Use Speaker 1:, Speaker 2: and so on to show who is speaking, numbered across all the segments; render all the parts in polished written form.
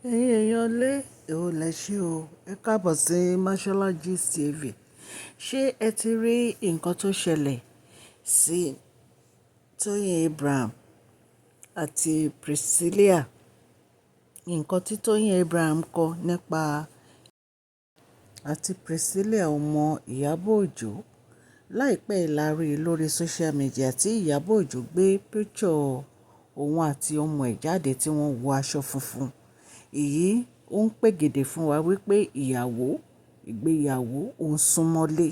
Speaker 1: Ẹ̀yin èèyàn lé èwo lẹ ṣe o. Ẹ káàbọ̀ sí Mashola Gist TV. Ṣé ẹ ti rí nǹkan tó ṣẹlẹ̀ sí Toyin Abraham àti Priscilla? Nǹkan tí Toyin Abraham kọ nípa àti Priscilla ọmọ Iyabo Ojo. Láìpẹ́ la rí lórí social media tí Iyabo Ojo gbé picture òun àti ọmọ ẹ̀ jáde tí wọ́n wọ aṣọ funfun. Èyí ó ń pègèdè fún wa wípé ìgbéyàwó ó ń súnmọ́lé.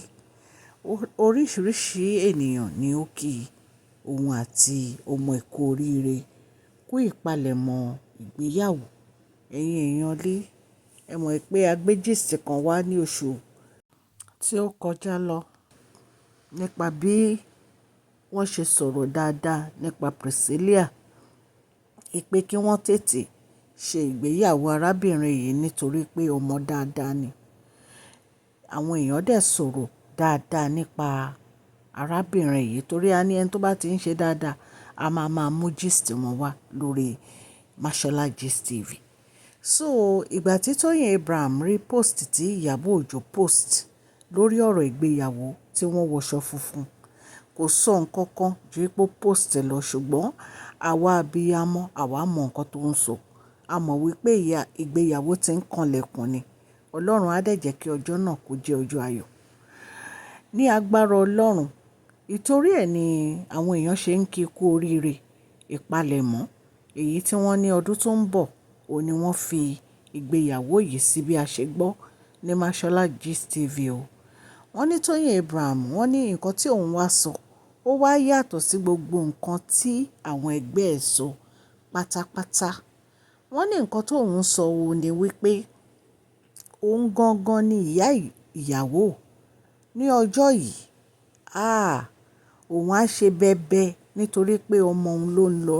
Speaker 1: Oríṣiríṣi ènìyàn ni ó kí òun àti ọmọ ẹ̀ kú oríire kú ìpalẹ̀mọ́ ìgbéyàwó. Ẹ̀yin èèyàn lé, ẹ mọ̀ pé a gbé gist kan wá ní oṣù tí ó kọjá lọ nípa bí wọ́n ṣe sọ̀rọ̀ dáadáa nípa Priscilla, ìpè kí wọ́n tètè ṣe ìgbéyàwó arábìnrin yìí nítorí pé ọmọ dáadáa ni. Àwọn èèyàn dẹ̀ sọ̀rọ̀ dáadáa nípa arábìnrin yìí torí a ní ẹni tó bá ti ń ṣe dáadáa, a máa mú gist wọn wá lórí Mashola Gist TV. So ìgbà tí Toyin Abraham rí post tí Iyabo Ojo post lórí ọ̀rọ̀ ìgbéyàwó tí wọ́n wọṣọ funfun, kò sọ nǹkan kan ju pé post lọ, ṣùgbọ́n àwa abiyamọ àwa mọ nǹkan tó ń sọ. A mọ̀ wípé ìgbéyàwó ti ń kanlẹ̀kùn ni. Ọlọ́run á dẹ̀ jẹ́ kí ọjọ́ náà kó jẹ́ ọjọ́ ayọ̀. Ní agbára Ọlọ́run, ìtorí ẹ̀ ni àwọn èèyàn ṣe ń kí kú oríire ìpalẹ̀mọ́. Èyí tí wọ́n ní ọdún tó ń bọ̀, òun ni wọ́n fi ìgbéyàwó yìí sí bí a ṣe gbọ́ ní Mashola Gist TV o. Wọ́n ní Toyin Abraham, wọ́n ní nǹkan tí òun wá sọ, ó wá yàtọ̀ sí gbogbo nǹkan tí àwọn ẹgbẹ́ ẹ̀ sọ pátápátá. Wọ́n ní nǹkan tó òun sọ òun ni wípé òun gangan ni ìyá ìyàwó ní ọjọ́ yìí. Òun á ṣe bẹbẹ nítorí pé ọmọ òun ló ń lọ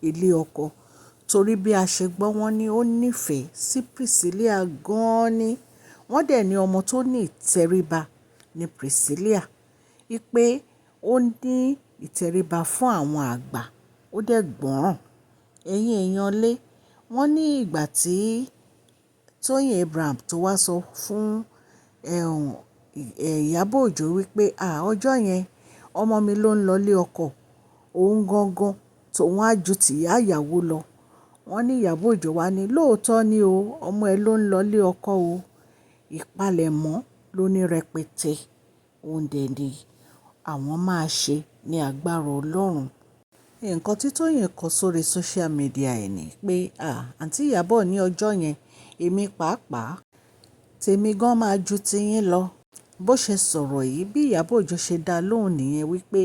Speaker 1: ilé ọkọ. Torí bí a ṣe gbọ́, wọ́n ní ó nífẹ̀ẹ́ sí Priscilla gan-an ni. Wọ́n dẹ̀ ní ọmọ tó ní ìtẹríba ní Priscilla. Wípé ó ní ìtẹríba fún àwọn àgbà, ó dẹ̀ gbọ́ràn. Ẹ̀yin èèyàn lé, wọ́n ní ìgbà tí Toyin Abraham tó wá sọ fún Iyabo Ojo wípé ọjọ́ yẹn ọmọ mi ló ń lọ ilé ọkọ, òun gangan tòun á ju tìyá ìyàwó lọ. Wọ́n ní Iyabo Ojo wá ní lóòótọ́ ni o, ọmọ ẹ ló ń lọ ilé ọkọ o. Ìpalẹ̀mọ́ ló ní rẹpẹtẹ. Òun dẹ̀ ni àwọn máa ṣe ní agbára Ọlọ́run. Nǹkan tí Toyin kọ sórí social media ẹ̀ ni pé àǹtí Iyabo ní ọjọ́ yẹn, èmi pàápàá tèmi gan máa ju tiyín lọ. Bó ṣe sọ̀rọ̀ yìí, bí Iyabo Ojo ṣe dá lóhùn nìyẹn wípé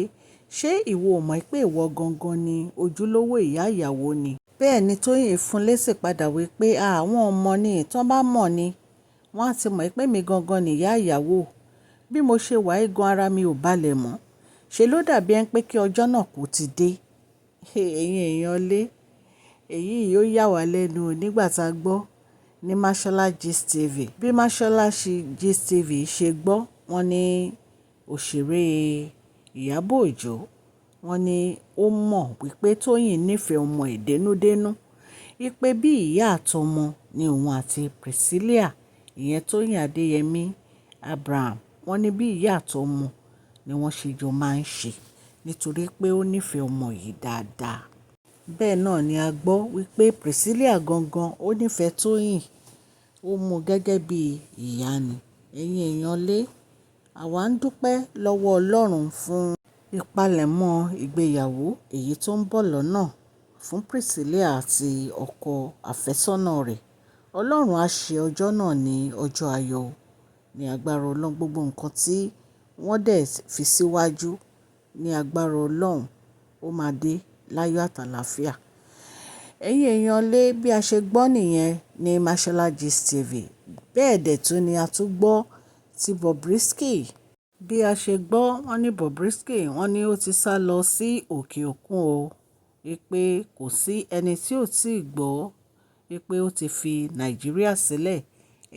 Speaker 1: ṣé ìwọ ò mọ̀ pé ìwọ gangan ni ojúlówó ìyá ìyàwó ni? Bẹ́ẹ̀ ni Toyin fún lésì padà wípé àwọn ọmọ ni tán bá mọ̀ ni wọ́n á ti mọ̀ pé mi gangan ni ìyá ìyàwó. Bí mo ṣe wà igan ara mi ò balẹ̀ mọ́. Ṣé ló dàbí ẹni pé kí ọjọ́ náà kò ti dé. Ẹ̀yin èèyàn lé, èyí yóò yà wá lẹ́nu nígbà tá a gbọ́ ní Mashola Gist TV. Bí Mashola Gist TV ṣe gbọ́, wọ́n ní òṣèré Iyabo Ojo, wọ́n ní ó mọ̀ wípé Toyin nífẹ̀ẹ́ ọmọ ẹ̀ dénúdénú. Wípé bí ìyá àtọmọ ni òun àti Priscilla, ìyẹn Toyin Adéyẹmí Abraham, wọ́n ní bí ìyá àtọmọ ni wọ́n ṣe jọ máa ń ṣe nítorí pé ó nífẹ̀ẹ́ ọmọ yìí dáadáa. Bẹ́ẹ̀ náà ni a gbọ́ wípé Priscilla gangan ó nífẹ̀ẹ́ Toyin, ó mú gẹ́gẹ́ bí ìyá ni. Ẹ̀yin èèyàn lé, àwa ń dúpẹ́ lọ́wọ́ Ọlọ́run fún ìpalẹ̀mọ́ ìgbéyàwó èyí tó ń bọ̀ lọ́nà fún Priscilla àti ọkọ àfẹ́sọ́nà rẹ̀. Ọlọ́run á ṣe ọjọ́ náà ní ọjọ́ ayọ̀ ní agbára Ọlọ́run. Gbogbo nǹkan tí wọ́n dẹ̀ fi síwájú ní agbára Ọlọ́run ó máa dé láyọ̀ àtàlàfíà. Ẹ̀yin èèyàn lé, bí a ṣe gbọ́ nìyẹn ní Mashola Gist TV. Bẹ́ẹ̀ dẹ̀ tún ni a tún gbọ́ ti Bobrisky. Bí a ṣe gbọ́, wọ́n ní Bobrisky, wọ́n ní ó ti sá lọ sí òkè òkun o. Wípé kò sí ẹni tí ò tíì gbọ́ wípé ó ti fi Nàìjíríà sílẹ̀.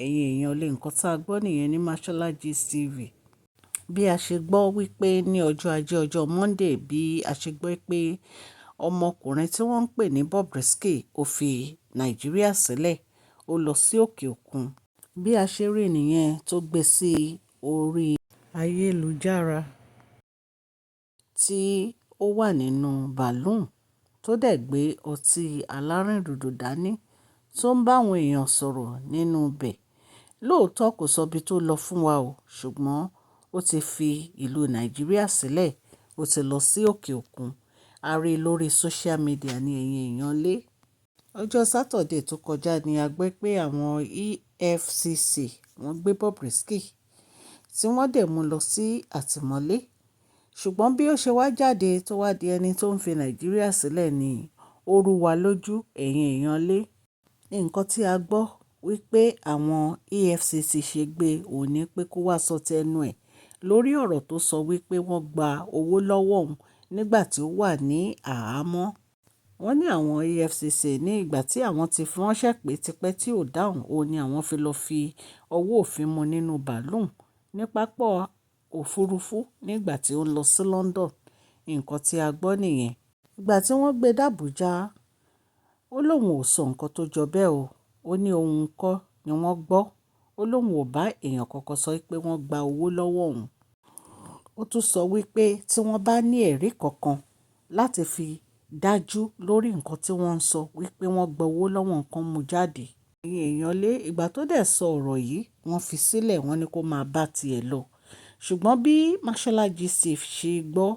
Speaker 1: Ẹ̀yin èèyàn lé, nǹkan tá a gbọ́ nìyẹn ní Mashola Gist TV. Bí a ṣe gbọ́ wípé ní ọjọ́ ajé ọjọ́ Monday, bí a ṣe gbọ́ pé ọmọkùnrin tí wọ́n ń pè ní Bobrisky ó fi Nàìjíríà sílẹ̀. ó lọ sí òkè òkun. Bí a ṣe rí nìyẹn tó gbé sí orí ayélujára tí ó wà nínú bàlúùn tó dẹ̀ gbé ọtí alárìndòdò dání tó ń bá àwọn èèyàn sọ̀rọ̀ nínú ibẹ̀. Lóòótọ́ kò sọ ibi tó lọ fún wa o, ṣùgbọ́n ó ti fi ìlú Nàìjíríà sílẹ̀, ó ti lọ sí òkè òkun. A rí i lórí social media ní ẹ̀yìn èèyàn lé. Ọjọ́ Saturday tó kọjá ni a gbọ́ pé àwọn EFCC wọ́n gbé Bobrisky tí wọ́n dẹ̀ mú lọ sí àtìmọ́lé. Ṣùgbọ́n bí ó ṣe wá jáde tó wá di ẹni tó ń fi Nàìjíríà sílẹ̀ ni ó rú wa lójú ẹ̀yìn èèyàn lé. Nǹkan tí a gbọ́ wípé àwọn EFCC ṣe gbé òun ní pé kó wá sọ tẹnu ẹ̀ lórí ọ̀rọ̀ tó sọ wípé wọ́n gba owó lọ́wọ́ òun nígbà tí ó wà ní àhámọ́. Wọ́n ní àwọn EFCC ní ìgbà tí àwọn ti fi ránṣẹ́ pé tipẹ́ tí ò dáhùn, òun ni àwọn fi lọ fi ọwọ́ òfin mú nínú bàlúùn ní pápá òfurufú nígbà tí ó ń lọ sí London. Nǹkan tí a gbọ́ nìyẹn. Ìgbà tí wọ́n gbé dàbújá, ó lóun ò sọ nǹkan tó jọ bẹ́ẹ̀ o. Ó ní ohun kọ́ ni wọ́n gbọ́. Ó lóun ò bá èèyàn kankan sọ pé wọ́n gba owó lọ́wọ́ òun. Ó tún sọ wípé tí wọ́n bá ní ẹ̀rí kankan láti fi dájú lórí nǹkan tí wọ́n ń sọ wípé wọ́n gba owó lọ́wọ́ nǹkan mú jáde. Ẹ̀yin èèyàn lé, ìgbà tó dẹ̀ sọ ọ̀rọ̀ yìí, wọ́n fi sílẹ̀, wọ́n ní kó máa bá tiẹ̀ lọ. Ṣùgbọ́n bí Mashola Gist ṣe gbọ́,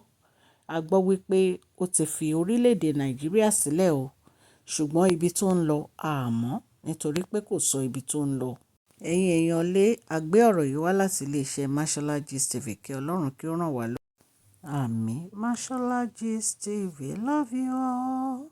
Speaker 1: a gbọ́ wípé ó ti fi orílẹ̀-èdè Nàìjíríà sílẹ̀ o. Ṣùgbọ́n ibi tó ń lọ a mọ̀ nítorí pé kò sọ ibi tó ń lọ. Ẹ̀yin èèyàn lé, a gbé ọ̀rọ̀ yìí wá láti iléeṣẹ́ Mashola Gist TV kí Ọlọ́run kí ó ràn wá lọ́wọ́. Àmín. Mashola Gist TV, love you all.